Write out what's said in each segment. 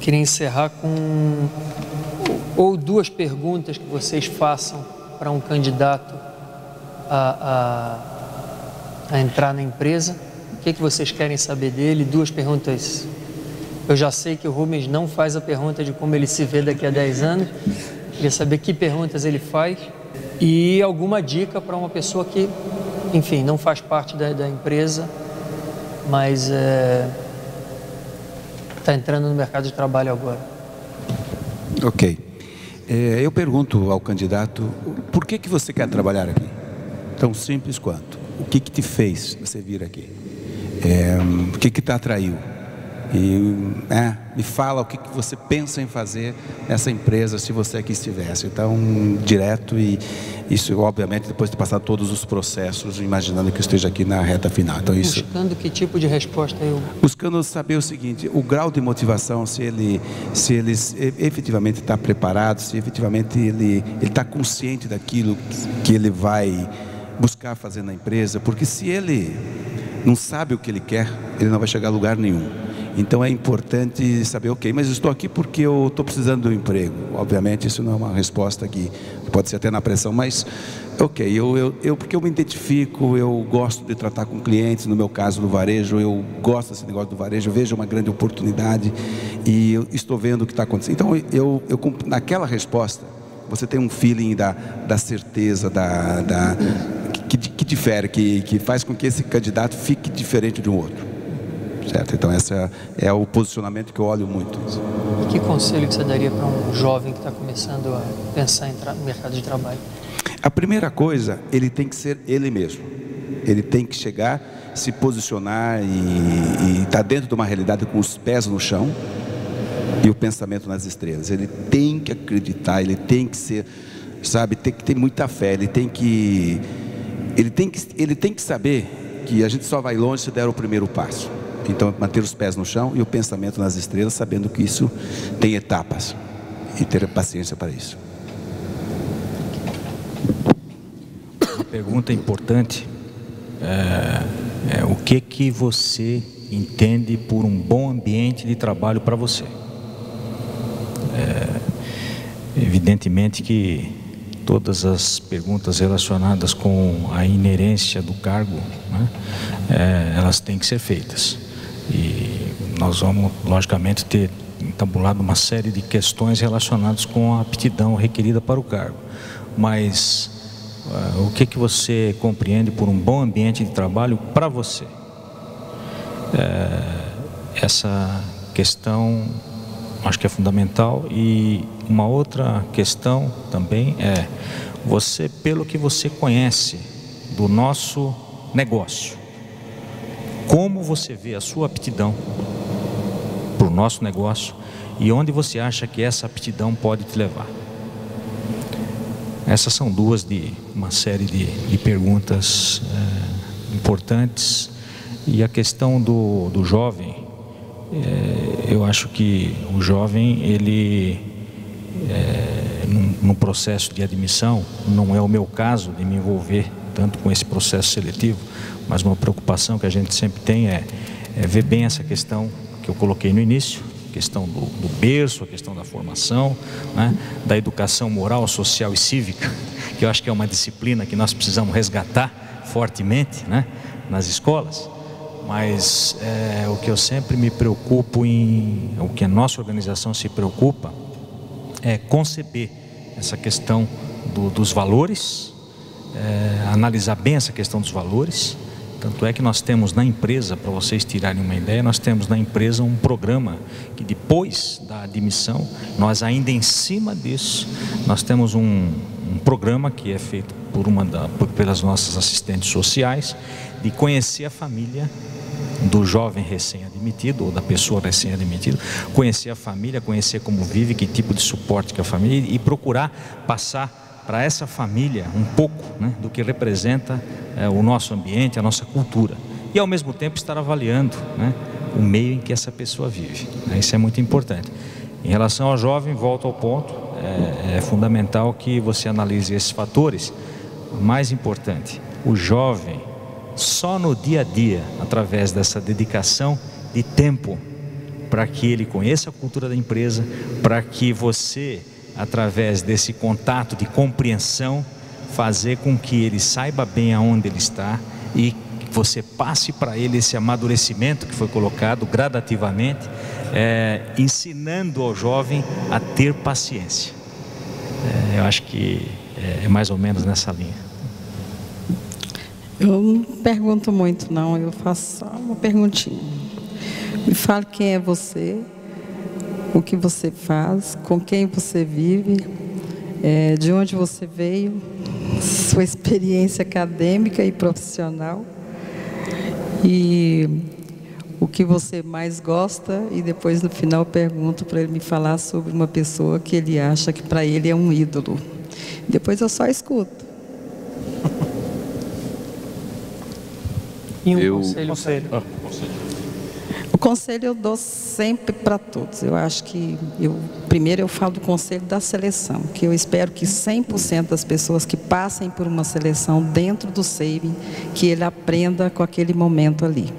queria encerrar com ou duas perguntas que vocês façam para um candidato a entrar na empresa. O que vocês querem saber dele? Duas perguntas. Eu já sei que o Rubens não faz a pergunta de como ele se vê daqui a 10 anos. Queria saber que perguntas ele faz e alguma dica para uma pessoa que, enfim, não faz parte da empresa, mas está entrando no mercado de trabalho agora. Ok. Eu pergunto ao candidato, por que você quer trabalhar aqui? Tão simples quanto. O que te fez você vir aqui? O que te atraiu? Me fala o que você pensa em fazer nessa empresa se você aqui estivesse. Então, direto, e isso obviamente depois de passar todos os processos, imaginando que eu esteja aqui na reta final. Então, isso, buscando que tipo de resposta eu... Buscando saber o seguinte, o grau de motivação, se ele efetivamente está preparado, se efetivamente ele está consciente daquilo que ele vai buscar fazer na empresa, porque se ele não sabe o que ele quer, ele não vai chegar a lugar nenhum. Então é importante saber, ok, mas estou aqui porque eu estou precisando de um emprego. Obviamente isso não é uma resposta que pode ser até na pressão, mas ok, porque eu me identifico, eu gosto de tratar com clientes, no meu caso do varejo, eu gosto desse negócio do varejo, eu vejo uma grande oportunidade e eu estou vendo o que está acontecendo. Então naquela resposta, você tem um feeling da certeza, que difere, que faz com que esse candidato fique diferente de um outro. Certo? Então esse é o posicionamento que eu olho muito. E que conselho que você daria para um jovem que está começando a pensar em entrar no mercado de trabalho? A primeira coisa, ele tem que ser ele mesmo. Ele tem que chegar, se posicionar e estar dentro de uma realidade com os pés no chão e o pensamento nas estrelas. Ele tem que acreditar, ele tem que ser, sabe, tem que ter muita fé, ele tem que saber que a gente só vai longe se der o primeiro passo. Então, manter os pés no chão e o pensamento nas estrelas, sabendo que isso tem etapas e ter paciência para isso. Uma pergunta importante é o que você entende por um bom ambiente de trabalho para você? Evidentemente que todas as perguntas relacionadas com a inerência do cargo, né, elas têm que ser feitas. E nós vamos, logicamente, ter entabulado uma série de questões relacionadas com a aptidão requerida para o cargo. Mas o que você compreende por um bom ambiente de trabalho para você? Essa questão acho que é fundamental. E uma outra questão também é você, pelo que você conhece do nosso negócio, como você vê a sua aptidão para o nosso negócio e onde você acha que essa aptidão pode te levar? Essas são duas de uma série de perguntas importantes. E a questão do jovem, eu acho que o jovem, ele num processo de admissão, não é o meu caso de me envolver tanto com esse processo seletivo, mas uma preocupação que a gente sempre tem é ver bem essa questão que eu coloquei no início, a questão do berço, a questão da formação, né, da educação moral, social e cívica, que eu acho que é uma disciplina que nós precisamos resgatar fortemente, né, nas escolas. Mas o que eu sempre me preocupo o que a nossa organização se preocupa é conceber essa questão dos valores, analisar bem essa questão dos valores. Tanto é que nós temos na empresa, para vocês tirarem uma ideia, nós temos na empresa um programa que depois da admissão, nós ainda em cima disso, nós temos um programa que é feito pelas nossas assistentes sociais, de conhecer a família do jovem recém-admitido ou da pessoa recém-admitida, conhecer a família, conhecer como vive, que tipo de suporte que a família, e procurar passar para essa família um pouco, né, do que representa o nosso ambiente, a nossa cultura, e ao mesmo tempo estar avaliando, né, o meio em que essa pessoa vive. Isso é muito importante. Em relação ao jovem, volto ao ponto, é fundamental que você analise esses fatores. Mais importante, o jovem, só no dia a dia, através dessa dedicação de tempo, para que ele conheça a cultura da empresa, para que você, através desse contato de compreensão, fazer com que ele saiba bem aonde ele está e você passe para ele esse amadurecimento que foi colocado gradativamente, ensinando ao jovem a ter paciência. Eu acho que é mais ou menos nessa linha. Eu não pergunto muito não, eu faço só uma perguntinha. Me fale quem é você, o que você faz, com quem você vive, de onde você veio, sua experiência acadêmica e profissional, e o que você mais gosta, e depois no final pergunto para ele me falar sobre uma pessoa que ele acha que para ele é um ídolo. Depois eu só escuto. E um conselho. O conselho eu dou sempre para todos. Eu acho que, primeiro eu falo do conselho da seleção, que eu espero que 100% das pessoas que passem por uma seleção dentro do saving, que ele aprenda com aquele momento ali.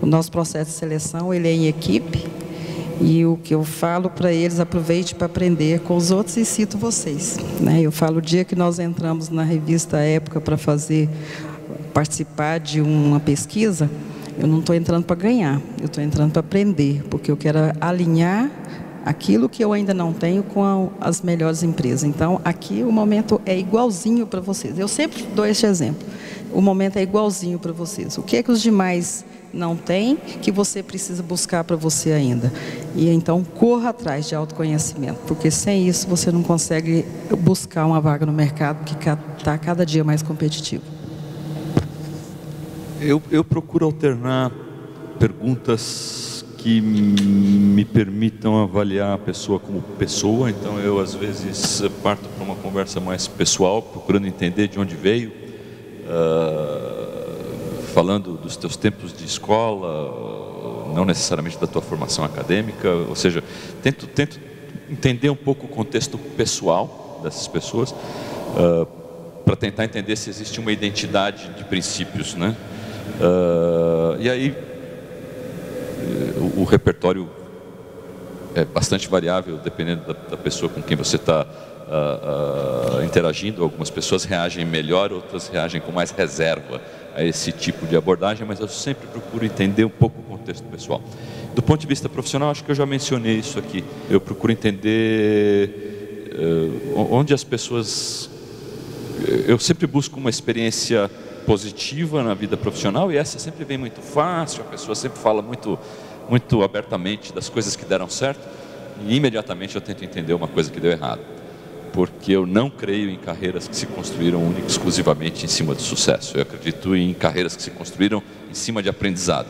O nosso processo de seleção, ele é em equipe, e o que eu falo para eles, aproveite para aprender com os outros e cito vocês, né? Eu falo, o dia que nós entramos na revista Época para participar de uma pesquisa, eu não estou entrando para ganhar, eu estou entrando para aprender, porque eu quero alinhar aquilo que eu ainda não tenho com as melhores empresas. Então, aqui o momento é igualzinho para vocês. Eu sempre dou este exemplo. O momento é igualzinho para vocês. O que é que os demais não têm, que você precisa buscar para você ainda? E então, corra atrás de autoconhecimento, porque sem isso você não consegue buscar uma vaga no mercado que está cada dia mais competitivo. Eu procuro alternar perguntas que me permitam avaliar a pessoa como pessoa. Então eu às vezes parto para uma conversa mais pessoal, procurando entender de onde veio, falando dos teus tempos de escola, não necessariamente da tua formação acadêmica. Ou seja, tento entender um pouco o contexto pessoal dessas pessoas, para tentar entender se existe uma identidade de princípios, né? E aí o repertório é bastante variável, dependendo da pessoa com quem você está interagindo. Algumas pessoas reagem melhor, outras reagem com mais reserva a esse tipo de abordagem, mas eu sempre procuro entender um pouco o contexto pessoal. Do ponto de vista profissional, acho que eu já mencionei isso aqui. Eu procuro entender onde as pessoas... Eu sempre busco uma experiência positiva na vida profissional, e essa sempre vem muito fácil, a pessoa sempre fala muito abertamente das coisas que deram certo, e imediatamente eu tento entender uma coisa que deu errado, porque eu não creio em carreiras que se construíram única e exclusivamente em cima do sucesso. Eu acredito em carreiras que se construíram em cima de aprendizado,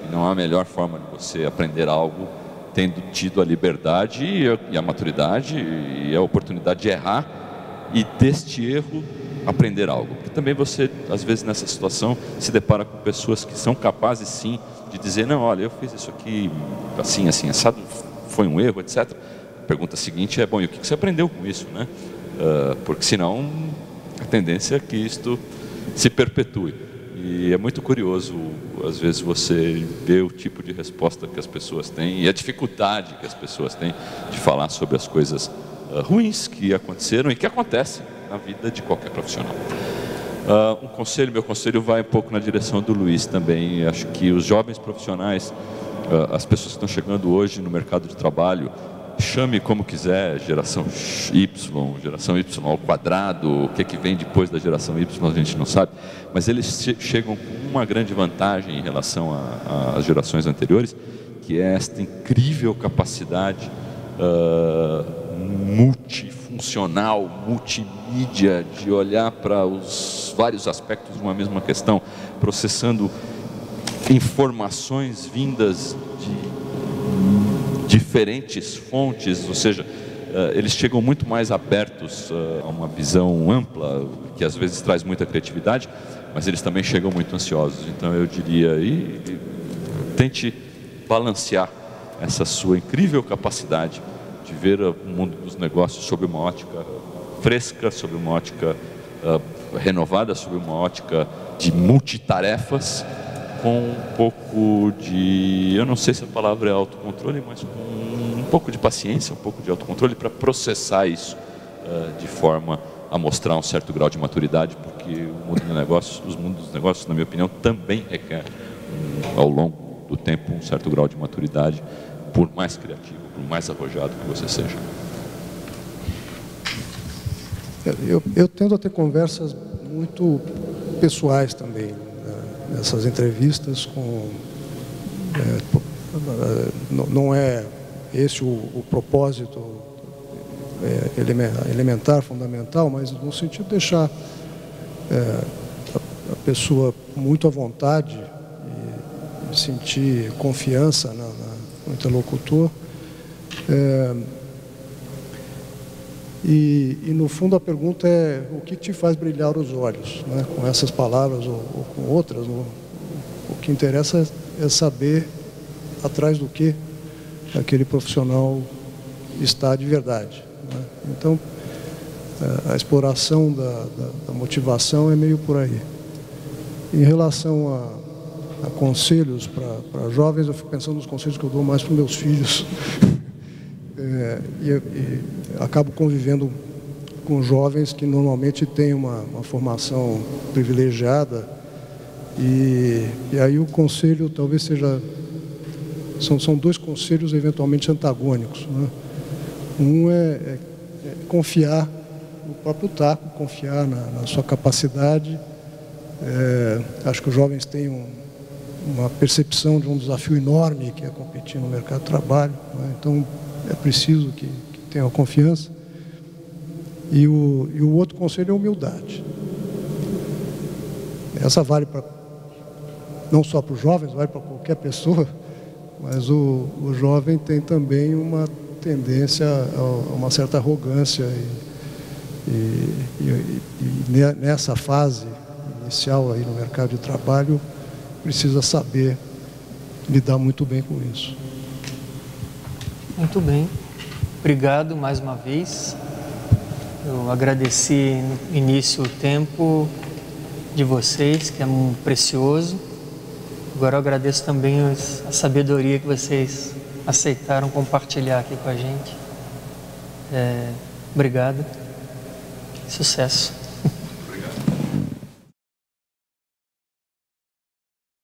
e não há melhor forma de você aprender algo tendo tido a liberdade e a maturidade e a oportunidade de errar, e deste erro aprender algo. Porque também você, às vezes nessa situação, se depara com pessoas que são capazes sim de dizer, não, olha, eu fiz isso aqui assim, assim, assado, foi um erro, etc. A pergunta seguinte é, bom, e o que você aprendeu com isso, né? Porque senão a tendência é que isto se perpetue. E é muito curioso, às vezes, você ver o tipo de resposta que as pessoas têm e a dificuldade que as pessoas têm de falar sobre as coisas ruins que aconteceram e que acontecem na vida de qualquer profissional. Meu conselho vai um pouco na direção do Luiz também. Acho que os jovens profissionais, as pessoas que estão chegando hoje no mercado de trabalho, chame como quiser, geração Y, geração Y ao quadrado, o que vem depois da geração Y a gente não sabe, mas eles chegam com uma grande vantagem em relação às gerações anteriores, que é esta incrível capacidade multifuncional, multimídia, de olhar para os vários aspectos de uma mesma questão, processando informações vindas de diferentes fontes. Ou seja, eles chegam muito mais abertos a uma visão ampla, que às vezes traz muita criatividade, mas eles também chegam muito ansiosos. Então eu diria, tente balancear essa sua incrível capacidade de ver o mundo dos negócios sob uma ótica fresca, sob uma ótica renovada, sob uma ótica de multitarefas, com um pouco de, eu não sei se a palavra é autocontrole, mas com um pouco de paciência, um pouco de autocontrole para processar isso de forma a mostrar um certo grau de maturidade, porque o mundo dos negócios, os mundos dos negócios, na minha opinião, também requer ao longo do tempo um certo grau de maturidade, por mais criativo, por mais arrojado que você seja. Eu tendo a ter conversas muito pessoais também, nessas entrevistas com... não é esse o propósito elementar, fundamental, mas no sentido de deixar a pessoa muito à vontade e sentir confiança no interlocutor. E no fundo a pergunta é: o que te faz brilhar os olhos, né? Com essas palavras ou com outras? O que interessa é saber atrás do que aquele profissional está de verdade, né? Então, a exploração da motivação é meio por aí. Em relação a conselhos para jovens, eu fico pensando nos conselhos que eu dou mais para os meus filhos. E acabo convivendo com jovens que normalmente têm uma formação privilegiada, e aí o conselho talvez seja... São dois conselhos eventualmente antagônicos, né? Um é confiar no próprio taco, confiar na sua capacidade. Acho que os jovens têm uma percepção de um desafio enorme, que é competir no mercado de trabalho, né? Então é preciso que tenham confiança. E o outro conselho é humildade. Essa vale não só para os jovens, vale para qualquer pessoa, mas o jovem tem também uma tendência a uma certa arrogância, e nessa fase inicial aí no mercado de trabalho precisa saber lidar muito bem com isso. Muito bem, obrigado mais uma vez. Eu agradeci no início o tempo de vocês, que é precioso. Agora eu agradeço também a sabedoria que vocês aceitaram compartilhar aqui com a gente. Obrigado. Sucesso.